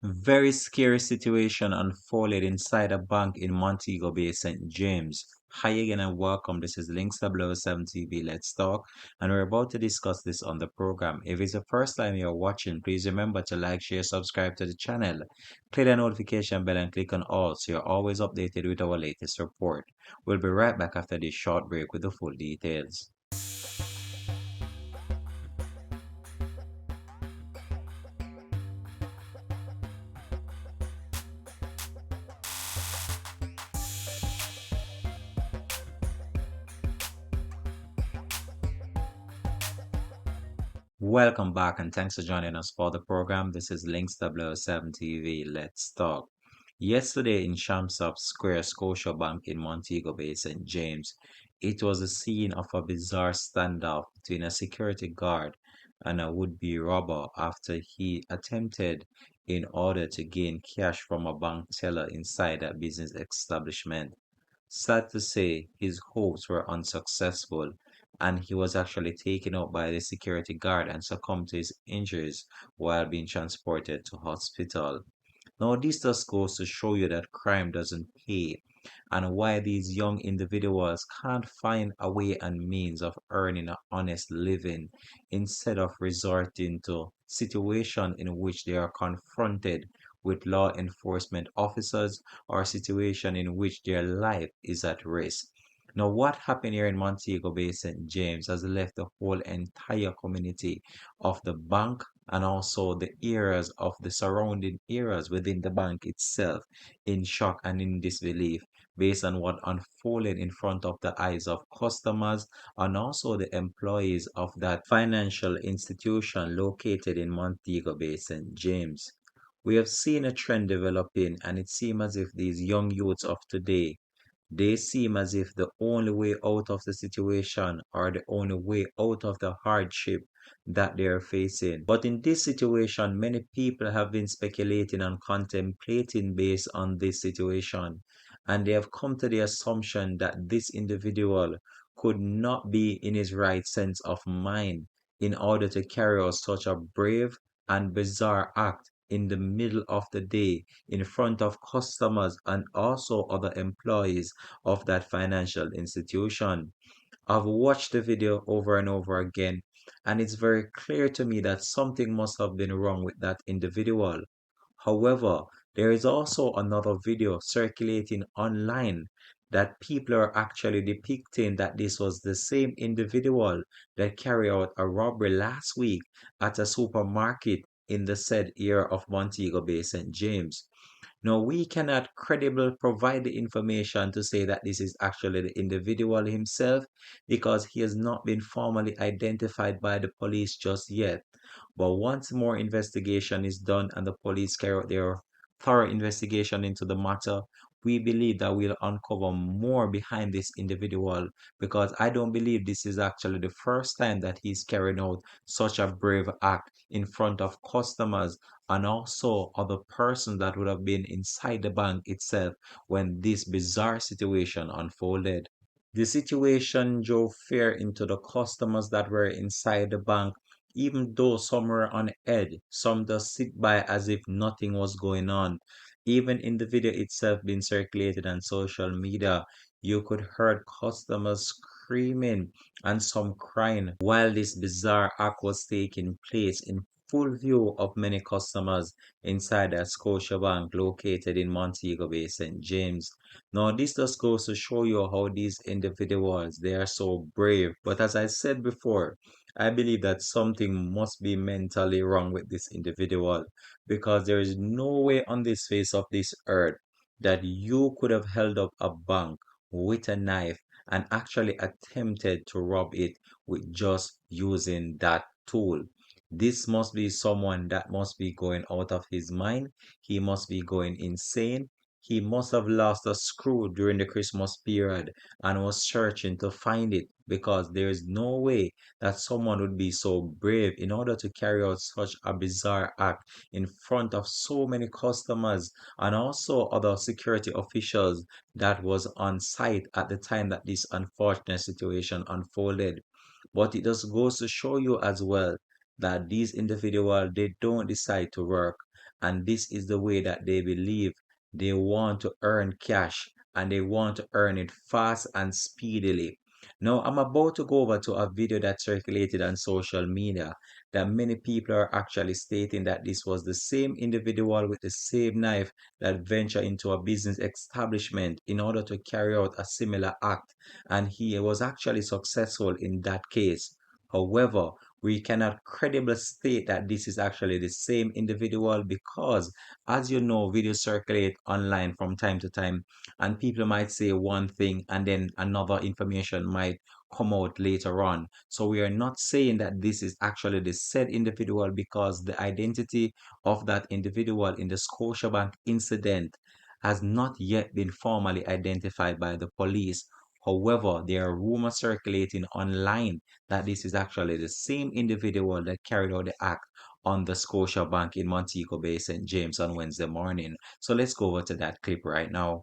Very scary situation unfolded inside a bank in Montego Bay, St. James. Hi again and welcome. This is Links007 TV. Let's talk. And we're about to discuss this on the program. If it's the first time you're watching, please remember to like, share, subscribe to the channel. Click the notification bell and click on all so you're always updated with our latest report. We'll be right back after this short break with the full details. Welcome back and thanks for joining us for the program. This is Links007 TV. Let's talk. Yesterday in Shamsop Square, Scotiabank in Montego Bay, St. James, it was a scene of a bizarre standoff between a security guard and a would-be robber after he attempted in order to gain cash from a bank teller inside a business establishment. Sad to say, his hopes were unsuccessful, and he was actually taken out by the security guard and succumbed to his injuries while being transported to hospital. Now, this just goes to show you that crime doesn't pay and why these young individuals can't find a way and means of earning an honest living instead of resorting to situations in which they are confronted with law enforcement officers or a situation in which their life is at risk. Now, what happened here in Montego Bay, St. James, has left the whole entire community of the bank and also the areas of the surrounding areas within the bank itself in shock and in disbelief based on what unfolded in front of the eyes of customers and also the employees of that financial institution located in Montego Bay, St. James. We have seen a trend developing, and it seems as if these young youths of today they seem as if the only way out of the situation or the only way out of the hardship that they are facing. But in this situation, many people have been speculating and contemplating based on this situation, and they have come to the assumption that this individual could not be in his right sense of mind in order to carry out such a brave and bizarre act in the middle of the day in front of customers and also other employees of that financial institution. I've watched the video over and over again, and it's very clear to me that something must have been wrong with that individual. However, there is also another video circulating online that people are actually depicting that this was the same individual that carried out a robbery last week at a supermarket in the said area of Montego Bay, St. James. Now, we cannot credibly provide the information to say that this is actually the individual himself because he has not been formally identified by the police just yet. But once more investigation is done and the police carry out their thorough investigation into the matter, we believe that we'll uncover more behind this individual because I don't believe this is actually the first time that he's carrying out such a brave act in front of customers and also other persons that would have been inside the bank itself when this bizarre situation unfolded. The situation drove fear into the customers that were inside the bank, even though some were on edge, some just sit by as if nothing was going on. Even in the video itself being circulated on social media, you could hear customers screaming and some crying while this bizarre act was taking place in full view of many customers inside a Scotiabank located in Montego Bay, St. James. Now, this just goes to show you how these individuals they are so brave. But as I said before, I believe that something must be mentally wrong with this individual because there is no way on this face of this earth that you could have held up a bank with a knife and actually attempted to rob it with just using that tool. This must be someone that must be going out of his mind. He must be going insane. He must have lost a screw during the Christmas period and was searching to find it because there is no way that someone would be so brave in order to carry out such a bizarre act in front of so many customers and also other security officials that was on site at the time that this unfortunate situation unfolded. But it just goes to show you as well that these individuals they don't decide to work and this is the way that they believe they want to earn cash, and they want to earn it fast and speedily. Now, I'm about to go over to a video that circulated on social media that many people are actually stating that this was the same individual with the same knife that ventured into a business establishment in order to carry out a similar act, and he was actually successful in that case. However, we cannot credibly state that this is actually the same individual because, as you know, videos circulate online from time to time, and people might say one thing and then another information might come out later on. So we are not saying that this is actually the said individual because the identity of that individual in the Scotiabank incident has not yet been formally identified by the police. However, there are rumors circulating online that this is actually the same individual that carried out the act on the Scotiabank in Montego Bay, St. James on Wednesday morning. So let's go over to that clip right now.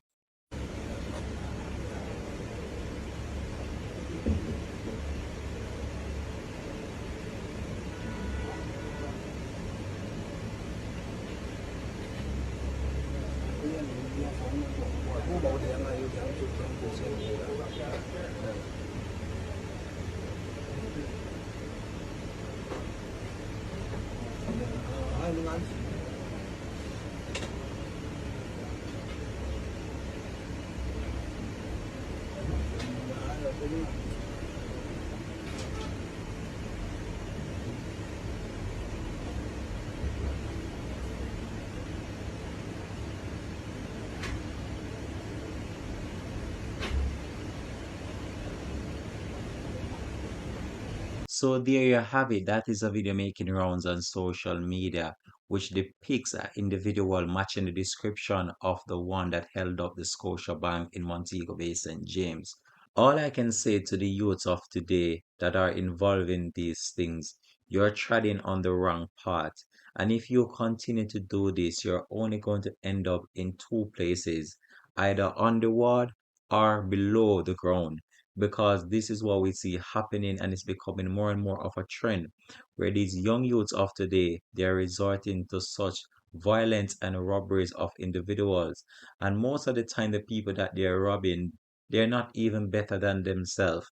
So there you have it. That is a video making rounds on social media, which depicts an individual matching the description of the one that held up the Scotia Bank in Montego Bay, St. James. All I can say to the youths of today that are involved in these things, you're treading on the wrong path. And if you continue to do this, you're only going to end up in two places, either underwater or below the ground. Because this is what we see happening, and it's becoming more and more of a trend where these young youths of today, they're resorting to such violence and robberies of individuals. And most of the time, the people that they're robbing, they're not even better than themselves,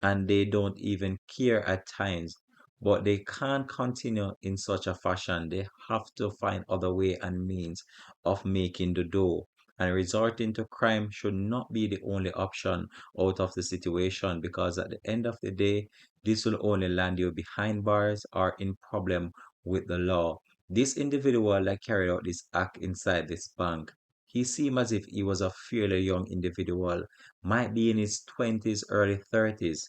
and they don't even care at times. But they can't continue in such a fashion. They have to find other way and means of making the dough. And resorting to crime should not be the only option out of the situation, because at the end of the day, this will only land you behind bars or in problem with the law. This individual that carried out this act inside this bank, he seemed as if he was a fairly young individual, might be in his 20s, early 30s.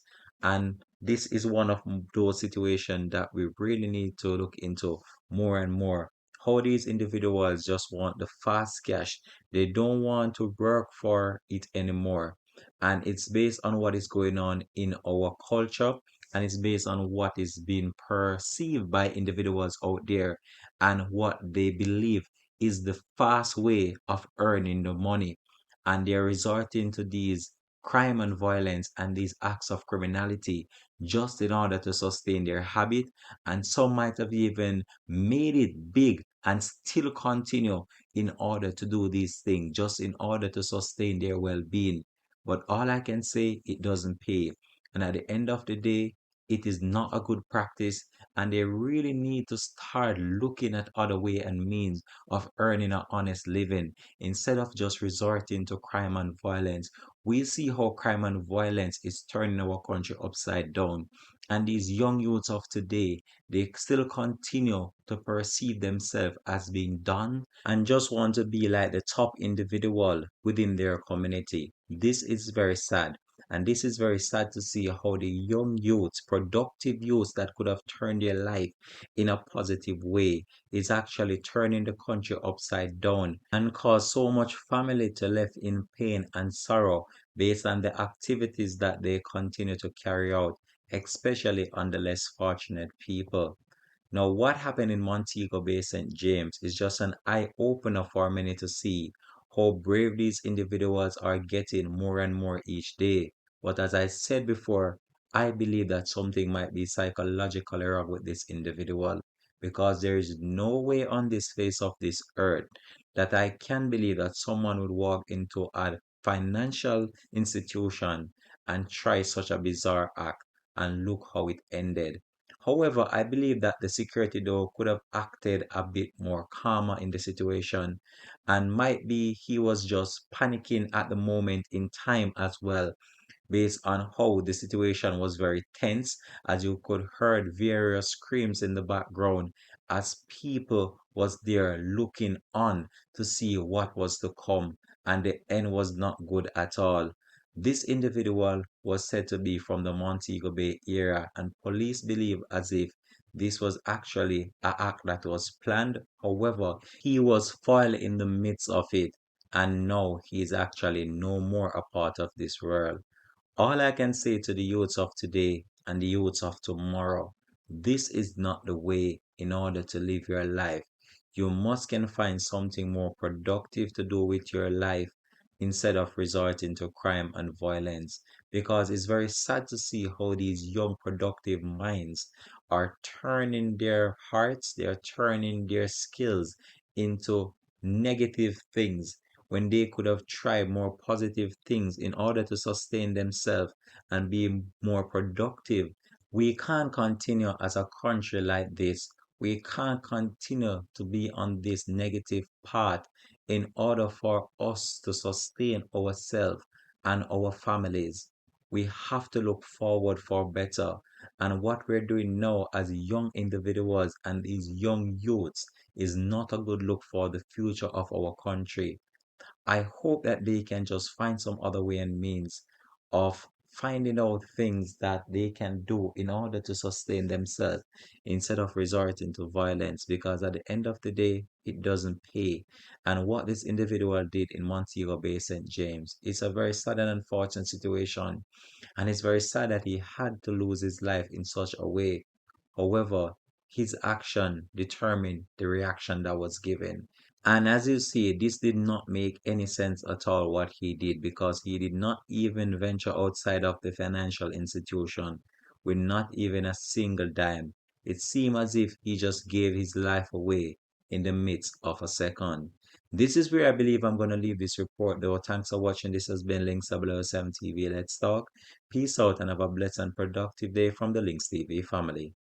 And this is one of those situations that we really need to look into more and more. How these individuals just want the fast cash. They don't want to work for it anymore. And it's based on what is going on in our culture, and it's based on what is being perceived by individuals out there and what they believe is the fast way of earning the money. And they're resorting to these crime and violence and these acts of criminality just in order to sustain their habit. And some might have even made it big and still continue in order to do these things, just in order to sustain their well being. But all I can say, it doesn't pay. And at the end of the day, it is not a good practice, and they really need to start looking at other way and means of earning an honest living instead of just resorting to crime and violence. We see how crime and violence is turning our country upside down. And these young youths of today, they still continue to perceive themselves as being done and just want to be like the top individual within their community. This is very sad. And this is very sad to see how the young youths, productive youths that could have turned their life in a positive way, is actually turning the country upside down and cause so much family to left in pain and sorrow based on the activities that they continue to carry out, especially on the less fortunate people. Now, what happened in Montego Bay, St. James is just an eye opener for many to see how brave these individuals are getting more and more each day. But as I said before, I believe that something might be psychologically wrong with this individual because there is no way on this face of this earth that I can believe that someone would walk into a financial institution and try such a bizarre act, and look how it ended. However, I believe that the security though could have acted a bit more calmer in the situation, and might be he was just panicking at the moment in time as well, based on how the situation was very tense, as you could heard various screams in the background as people was there looking on to see what was to come, and the end was not good at all. This individual was said to be from the Montego Bay area, and police believe as if this was actually an act that was planned. However, he was foiled in the midst of it, and now he is actually no more a part of this world. All I can say to the youths of today and the youths of tomorrow, this is not the way in order to live your life. You must can find something more productive to do with your life instead of resorting to crime and violence. Because it's very sad to see how these young productive minds are turning their hearts, they are turning their skills into negative things when they could have tried more positive things in order to sustain themselves and be more productive. We can't continue as a country like this. We can't continue to be on this negative path in order for us to sustain ourselves and our families. We have to look forward for better. And what we're doing now as young individuals and these young youths is not a good look for the future of our country. I hope that they can just find some other way and means of finding out things that they can do in order to sustain themselves instead of resorting to violence, because at the end of the day, it doesn't pay. And what this individual did in Montego Bay, St. James, is a very sad and unfortunate situation. And it's very sad that he had to lose his life in such a way. However, his action determined the reaction that was given. And as you see, this did not make any sense at all what he did, because he did not even venture outside of the financial institution with not even a single dime. It seemed as if he just gave his life away in the midst of a second. This is where I believe I'm going to leave this report though. Thanks for watching. This has been Links 007 TV. Let's talk. Peace out and have a blessed and productive day from the Links TV family.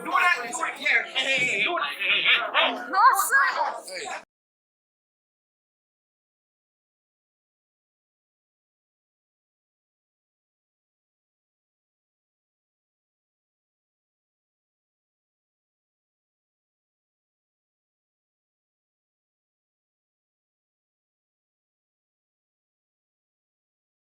Do that. Here. Hey. Do that. Nossa!